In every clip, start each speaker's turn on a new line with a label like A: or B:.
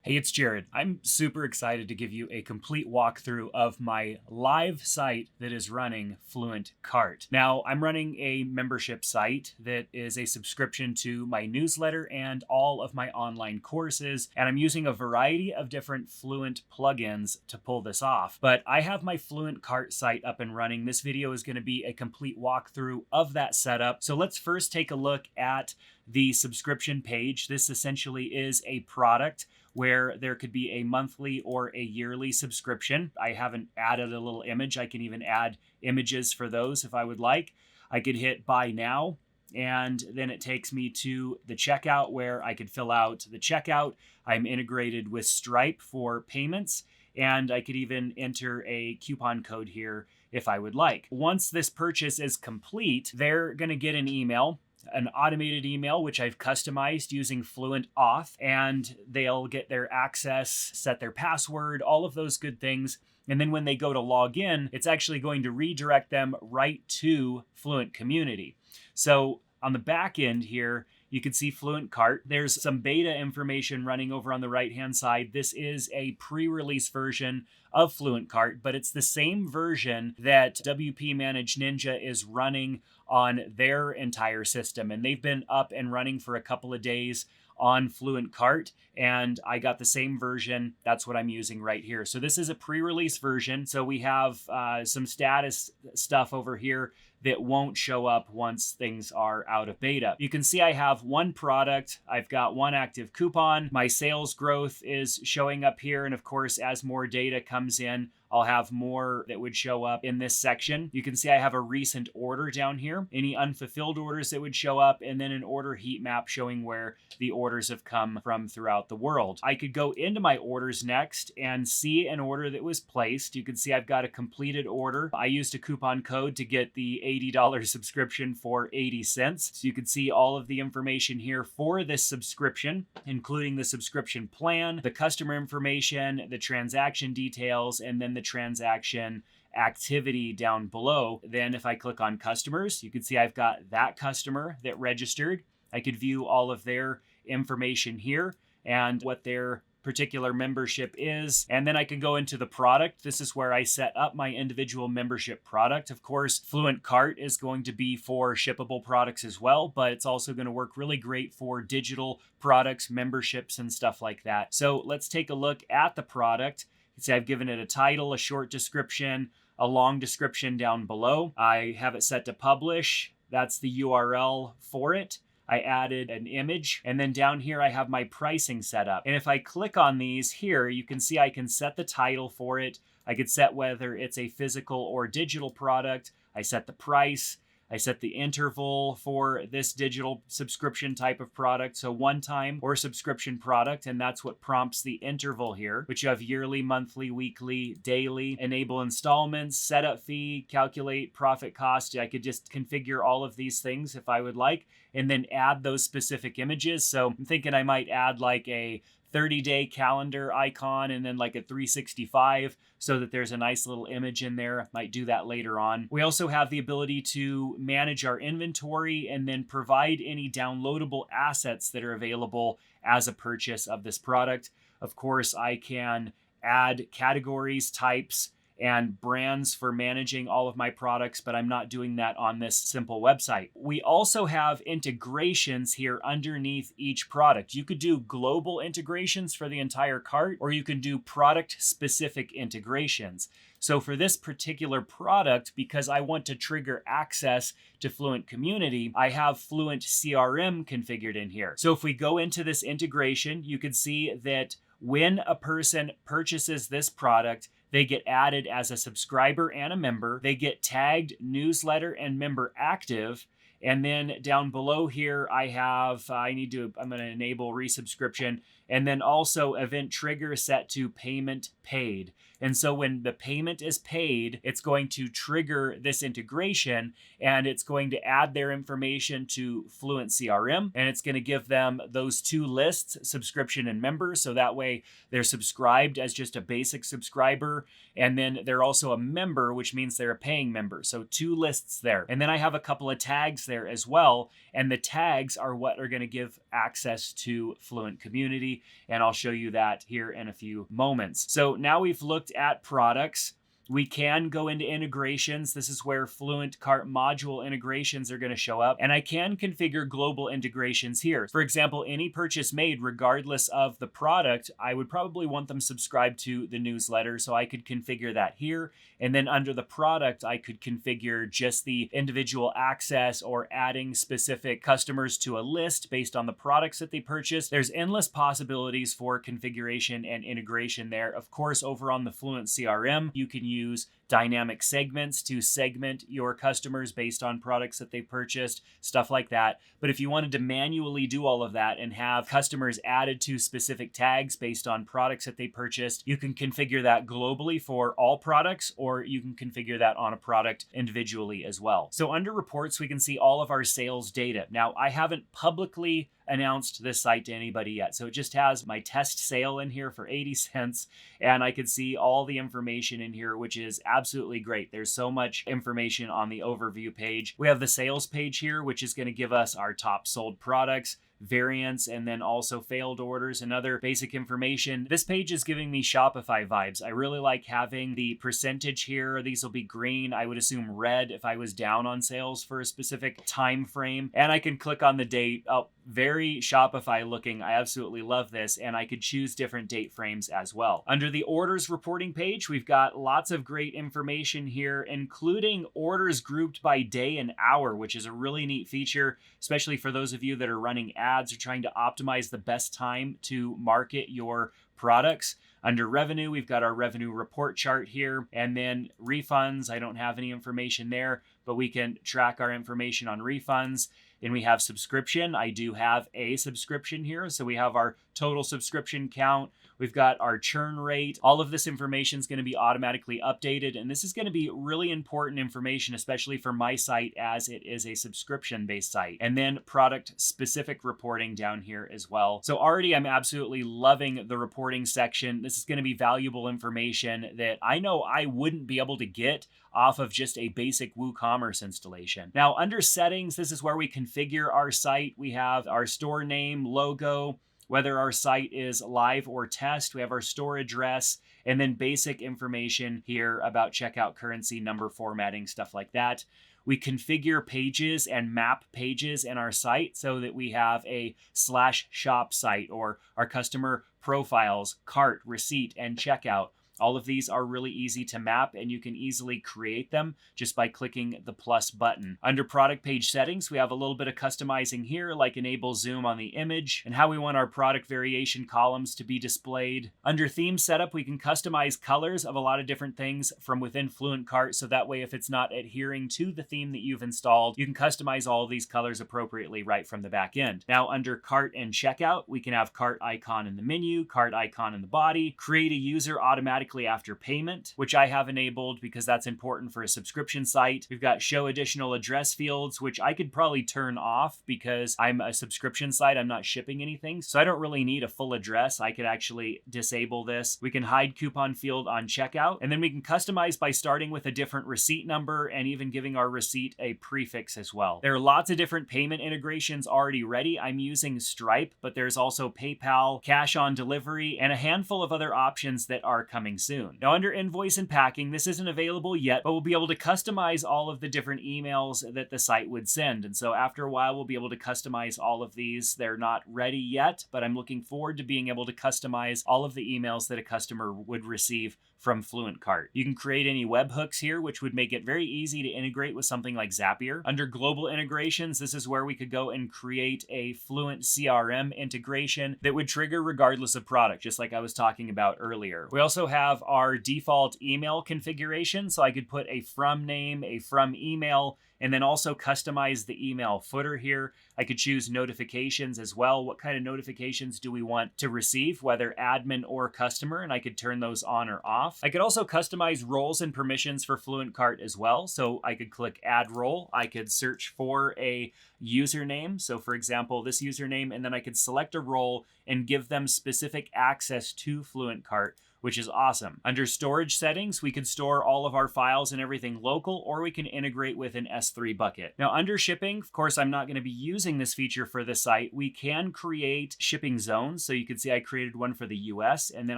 A: Hey, it's Jared. I'm super excited to give you a complete walkthrough of my live site that is running FluentCart. Now, I'm running a membership site that is a subscription to my newsletter and all of my online courses, and I'm using a variety of different Fluent plugins to pull this off. But I have my FluentCart site up and running. This video is going to be a complete walkthrough of that setup. So let's first take a look at the subscription page. This essentially is a product where there could be a monthly or a yearly subscription. I haven't added a little image. I can even add images for those if I would like. I could hit buy now, and then it takes me to the checkout where I could fill out the checkout. I'm integrated with Stripe for payments, and I could even enter a coupon code here if I would like. Once this purchase is complete, they're going to get an automated email, which I've customized using Fluent Auth, and they'll get their access, set their password, all of those good things. And then when they go to log in, it's actually going to redirect them right to Fluent Community. So on the back end here, you can see FluentCart. There's some beta information running over on the right-hand side. This is a pre-release version of FluentCart, but it's the same version that WP Managed Ninja is running on their entire system. And they've been up and running for a couple of days on FluentCart, and I got the same version. That's what I'm using right here. So this is a pre-release version. So we have some status stuff over here that won't show up once things are out of beta. You can see I have one product. I've got one active coupon. My sales growth is showing up here. And of course, as more data comes in, I'll have more that would show up in this section. You can see I have a recent order down here, any unfulfilled orders that would show up, and then an order heat map showing where the orders have come from throughout the world. I could go into my orders next and see an order that was placed. You can see I've got a completed order. I used a coupon code to get the $80 subscription for 80 cents. So you can see all of the information here for this subscription, including the subscription plan, the customer information, the transaction details, and then the transaction activity down below. Then if I click on customers, you can see I've got that customer that registered. I could view all of their information here and what their particular membership is. And then I can go into the product. This is where I set up my individual membership product. Of course, FluentCart is going to be for shippable products as well, but it's also going to work really great for digital products, memberships, and stuff like that. So let's take a look at the product. See, I've given it a title, a short description, a long description down below. I have it set to publish. That's the URL for it. I added an image, and then down here I have my pricing set up. And if I click on these here, you can see I can set the title for it. I could set whether it's a physical or digital product. I set the price. I set the interval for this digital subscription type of product, so one time or subscription product, and that's what prompts the interval here, which you have yearly, monthly, weekly, daily, enable installments, setup fee, calculate profit cost. I could just configure all of these things if I would like, and then add those specific images. So I'm thinking I might add like a 30-day calendar icon and then like a 365 so that there's a nice little image in there. Might do that later on. We also have the ability to manage our inventory and then provide any downloadable assets that are available as a purchase of this product. Of course, I can add categories, types, and brands for managing all of my products, but I'm not doing that on this simple website. We also have integrations here underneath each product. You could do global integrations for the entire cart, or you can do product-specific integrations. So for this particular product, because I want to trigger access to Fluent Community, I have Fluent CRM configured in here. So if we go into this integration, you can see that when a person purchases this product, they get added as a subscriber and a member. They get tagged newsletter and member active. And then down below here, I'm going to enable resubscription, and then also event trigger set to payment paid. And so when the payment is paid, it's going to trigger this integration, and it's going to add their information to Fluent CRM, and it's going to give them those two lists, subscription and member. So that way they're subscribed as just a basic subscriber, and then they're also a member, which means they're a paying member. So two lists there. And then I have a couple of tags there as well. And the tags are what are going to give access to Fluent Community. globally, and I'll show you that here in a few moments. So now we've looked at products. We can go into integrations. This is where FluentCart module integrations are going to show up. And I can configure global integrations here. For example, any purchase made, regardless of the product, I would probably want them subscribed to the newsletter. So I could configure that here. And then under the product, I could configure just the individual access or adding specific customers to a list based on the products that they purchased. There's endless possibilities for configuration and integration there. Of course, over on the Fluent CRM, you can use dynamic segments to segment your customers based on products that they purchased, stuff like that. But if you wanted to manually do all of that and have customers added to specific tags based on products that they purchased, you can configure that globally for all products, or you can configure that on a product individually as well. So under reports, we can see all of our sales data. Now, I haven't publicly announced this site to anybody yet. So it just has my test sale in here for 80 cents. And I could see all the information in here, which is absolutely great. There's so much information on the overview page. We have the sales page here, which is going to give us our top sold products, variants, and then also failed orders and other basic information. This page is giving me Shopify vibes. I really like having the percentage here. These will be green. I would assume red if I was down on sales for a specific time frame. And I can click on the date. Oh, very Shopify looking. I absolutely love this. And I could choose different date frames as well. Under the orders reporting page, we've got lots of great information here, including orders grouped by day and hour, which is a really neat feature, especially for those of you that are running ads or trying to optimize the best time to market your products. Under revenue, we've got our revenue report chart here, and then refunds. I don't have any information there, but we can track our information on refunds. Then we have subscription. I do have a subscription here. So we have our total subscription count. We've got our churn rate. All of this information is going to be automatically updated. And this is going to be really important information, especially for my site as it is a subscription-based site. And then product-specific reporting down here as well. So already I'm absolutely loving the reporting section. This is going to be valuable information that I know I wouldn't be able to get off of just a basic WooCommerce installation. Now, under settings, this is where we configure our site. We have our store name, logo, whether our site is live or test. We have our store address, and then basic information here about checkout currency, number formatting, stuff like that. We configure pages and map pages in our site so that we have a /shop site, or our customer profiles, cart, receipt, and checkout. All of these are really easy to map, and you can easily create them just by clicking the plus button. Under product page settings, we have a little bit of customizing here, like enable zoom on the image and how we want our product variation columns to be displayed. Under theme setup, we can customize colors of a lot of different things from within FluentCart, so that way if it's not adhering to the theme that you've installed, you can customize all of these colors appropriately right from the back end. Now under cart and checkout, we can have cart icon in the menu, cart icon in the body, create a user automatically after payment, which I have enabled because that's important for a subscription site. We've got show additional address fields, which I could probably turn off because I'm a subscription site. I'm not shipping anything, so I don't really need a full address. I could actually disable this. We can hide coupon field on checkout, and then we can customize by starting with a different receipt number and even giving our receipt a prefix as well. There are lots of different payment integrations already ready. I'm using Stripe, but there's also PayPal, cash on delivery, and a handful of other options that are coming soon. Now under invoice and packing, this isn't available yet, but we'll be able to customize all of the different emails that the site would send. And so after a while, we'll be able to customize all of these. They're not ready yet, but I'm looking forward to being able to customize all of the emails that a customer would receive from FluentCart. You can create any webhooks here, which would make it very easy to integrate with something like Zapier. Under global integrations, this is where we could go and create a Fluent CRM integration that would trigger regardless of product, just like I was talking about earlier. We also have our default email configuration, so I could put a from name, a from email, and then also customize the email footer here. I could choose notifications as well. What kind of notifications do we want to receive, whether admin or customer, and I could turn those on or off. I could also customize roles and permissions for FluentCart as well. So I could click add role. I could search for a username. So for example, this username, and then I could select a role and give them specific access to FluentCart, which is awesome. Under storage settings, we could store all of our files and everything local, or we can integrate with an S3 bucket. Now under shipping, of course, I'm not going to be using this feature for the site. We can create shipping zones. So you can see I created one for the US, and then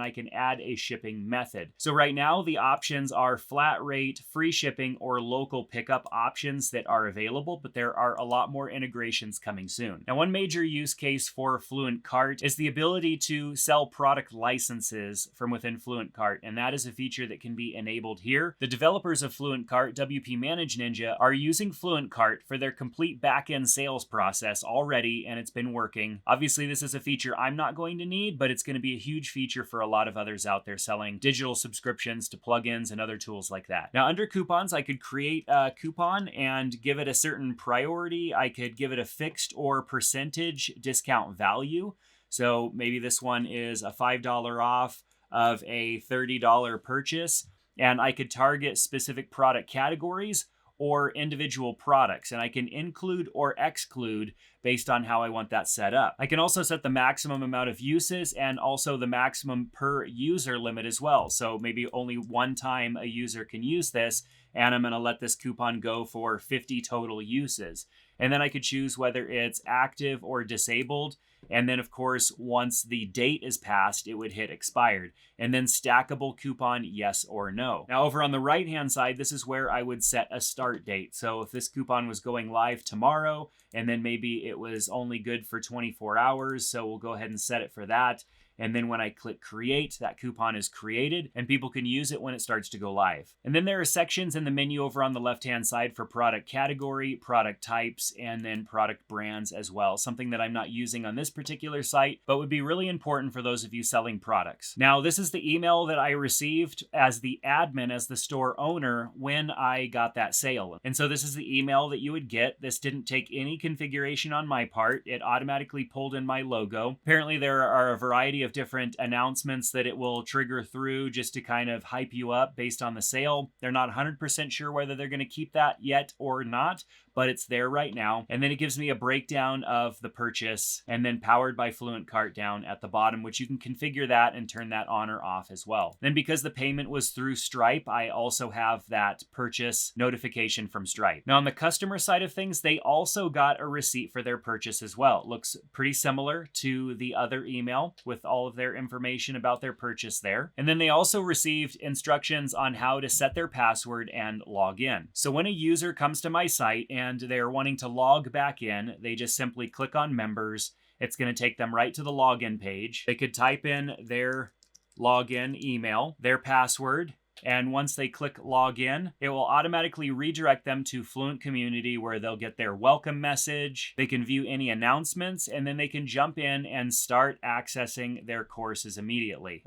A: I can add a shipping method. So right now the options are flat rate, free shipping, or local pickup options that are available, but there are a lot more integrations coming soon. Now, one major use case for FluentCart is the ability to sell product licenses from within FluentCart, and that is a feature that can be enabled here. The developers of FluentCart, WP Manage Ninja, are using FluentCart for their complete back-end sales process already, and it's been working. Obviously, this is a feature I'm not going to need, but it's going to be a huge feature for a lot of others out there selling digital subscriptions to plugins and other tools like that. Now, under coupons, I could create a coupon and give it a certain priority. I could give it a fixed or percentage discount value. So maybe this one is a $5 off of a $30 purchase, and I could target specific product categories or individual products, and I can include or exclude based on how I want that set up. I can also set the maximum amount of uses and also the maximum per user limit as well. So maybe only one time a user can use this, and I'm going to let this coupon go for 50 total uses. And then I could choose whether it's active or disabled. And then, of course, once the date is passed, it would hit expired. And then stackable coupon, yes or no. Now, over on the right-hand side, this is where I would set a start date. So if this coupon was going live tomorrow, and then maybe it was only good for 24 hours, so we'll go ahead and set it for that. And then when I click create, that coupon is created and people can use it when it starts to go live. And then there are sections in the menu over on the left-hand side for product category, product types, and then product brands as well. Something that I'm not using on this particular site, but would be really important for those of you selling products. Now, this is the email that I received as the admin, as the store owner, when I got that sale. And so this is the email that you would get. This didn't take any configuration on my part. It automatically pulled in my logo. Apparently there are a variety of different announcements that it will trigger through just to kind of hype you up based on the sale. They're not 100% sure whether they're going to keep that yet or not, but it's there right now. And then it gives me a breakdown of the purchase, and then powered by FluentCart down at the bottom, which you can configure that and turn that on or off as well. Then because the payment was through Stripe, I also have that purchase notification from Stripe. Now on the customer side of things, they also got a receipt for their purchase as well. It looks pretty similar to the other email with all of their information about their purchase there. And then they also received instructions on how to set their password and log in. So when a user comes to my site and they're wanting to log back in, they just simply click on members. It's going to take them right to the login page. They could type in their login email, their password, and once they click login, it will automatically redirect them to FluentCommunity where they'll get their welcome message. They can view any announcements, and then they can jump in and start accessing their courses immediately.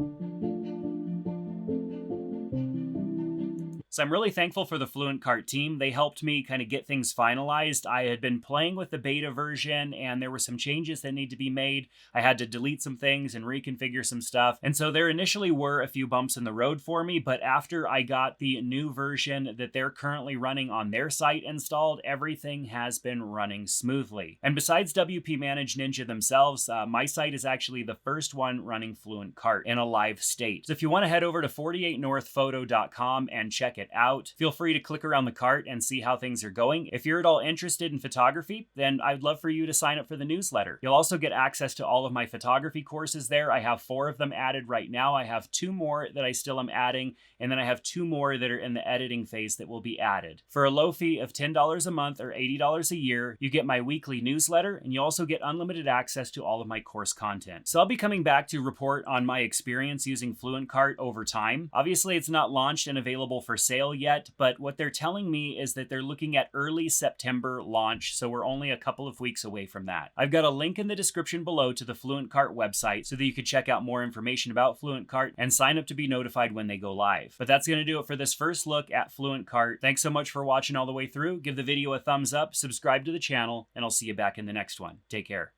A: So I'm really thankful for the FluentCart team. They helped me kind of get things finalized. I had been playing with the beta version and there were some changes that need to be made. I had to delete some things and reconfigure some stuff. And so there initially were a few bumps in the road for me, but after I got the new version that they're currently running on their site installed, everything has been running smoothly. And besides WP Manage Ninja themselves, my site is actually the first one running FluentCart in a live state. So if you want to head over to 48northphoto.com and check it out, feel free to click around the cart and see how things are going. If you're at all interested in photography, then I'd love for you to sign up for the newsletter. You'll also get access to all of my photography courses there. I have 4 of them added right now. I have 2 more that I still am adding, and then I have 2 more that are in the editing phase that will be added. For a low fee of $10 a month or $80 a year, you get my weekly newsletter, and you also get unlimited access to all of my course content. So I'll be coming back to report on my experience using FluentCart over time. Obviously, it's not launched and available for sale yet, but what they're telling me is that they're looking at early September launch, so we're only a couple of weeks away from that. I've got a link in the description below to the FluentCart website so that you can check out more information about FluentCart and sign up to be notified when they go live. But that's going to do it for this first look at FluentCart. Thanks so much for watching all the way through. Give the video a thumbs up, subscribe to the channel, and I'll see you back in the next one. Take care.